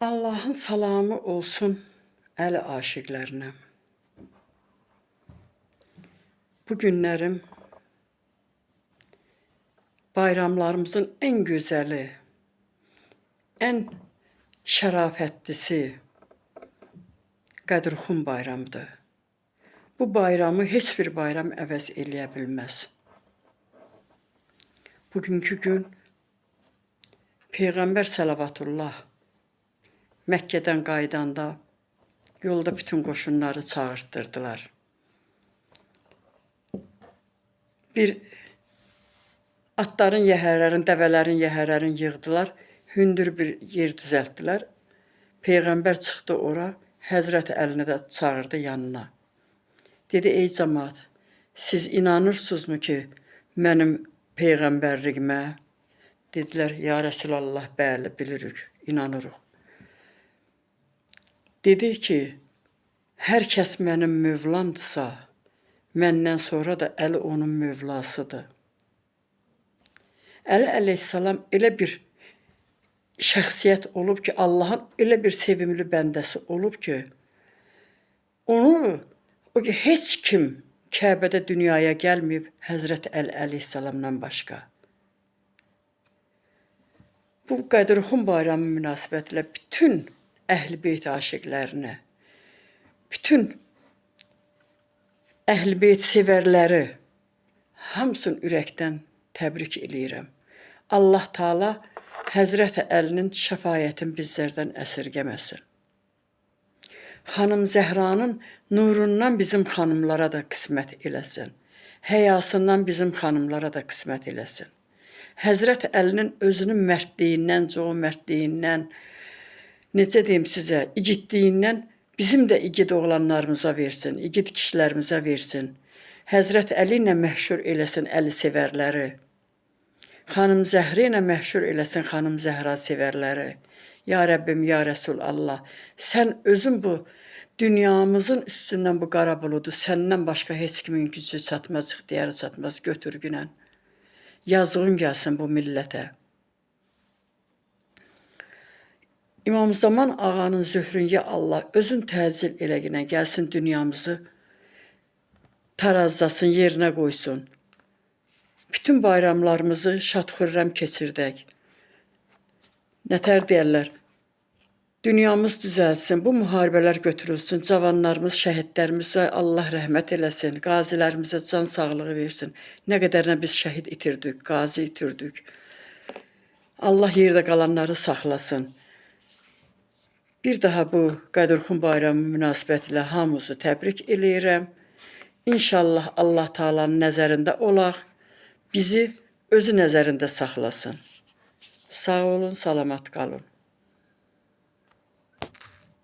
Allahın salamı olsun əli aşiqlərinə. Bu günlərim bayramlarımızın ən gözəli, ən şərafətlisi Qədirxan bayramıdır. Bu bayramı heç bir bayram əvəz eləyə bilməz. Bugünkü gün Peyğəmbər Səlavatullah Məkkədən qaydanda yolda bütün qoşunları çağırtdırdılar. Bir atların yəhərlərini, dəvələrin yəhərlərini yığdılar, hündür bir yer düzəltdilər. Peyğəmbər çıxdı ora, Həzrət Əlini də çağırdı yanına. Dedi, ey cəmaat, siz inanırsınızmı ki, mənim Peyğəmbərliyimə? Dedilər, ya Rəsulallah, bəli, bilirik, inanırıq. Dedi ki, hər kəs mənim mövlamdırsa, məndən sonra da Əli onun mövlasıdır. Əli əleyhissalam elə bir şəxsiyyət olub ki, Allahın elə bir sevimli bəndəsi olub ki, onu heç kim Kəbədə dünyaya gəlməyib Həzrət Əli əleyhissalamdan başqa. Bu Qədirxan bayramı münasibətilə bütün Əhl-i-Beyt aşiqlərinə, bütün Əhl-i-Beyt sevərləri hamısını ürəkdən təbrik eləyirəm. Allah Taala Həzrət Əlinin şəfaətini bizlərdən əsirgəməsin. Xanım Zəhranın nurundan bizim xanımlara da qismət eləsin. Həyasından bizim xanımlara da qismət eləsin. Həzrət Əlinin özünün mərdliyindən, cömertliyindən, necə deyim sizə, igidliyindən bizim də igid oğlanlarımıza versin, igid kişilərimizə versin. Həzrət Əli ilə məhşur eləsin Əli sevərləri. Xanım Zəhra ilə məşhur eləsin xanım Zəhra sevərləri. Ya Rəbbim, ya Rəsulallah, sən özün bu dünyamızın üstündən bu qara buludu, səndən başqa heç kimin gücü çatmaz, ixtiyarı çatmaz, götür günən. Yazığın gəlsin bu millətə. İmam Zaman ağanın zührün ya Allah, özün təcil eləginə gəlsin dünyamızı tarazlasın, yerinə qoysun. Bütün bayramlarımızı şad-xürrəm keçirdək. Nətər deyərlər? Dünyamız düzəlsin, bu müharibələr götürülsün, cavanlarımız, şəhidlərimizə Allah rəhmət eləsin, qazilərimizə can sağlığı versin. Nə qədərinə biz şəhid itirdik, qazi itirdik. Allah yerdə qalanları saxlasın. Bir daha bu Qədirxan bayramı münasibətilə hamımızı təbrik eləyirəm. İnşallah Allah Taala'nın nəzərində olaq, bizi özü nəzərində saxlasın. Sağ olun, salamat qalın.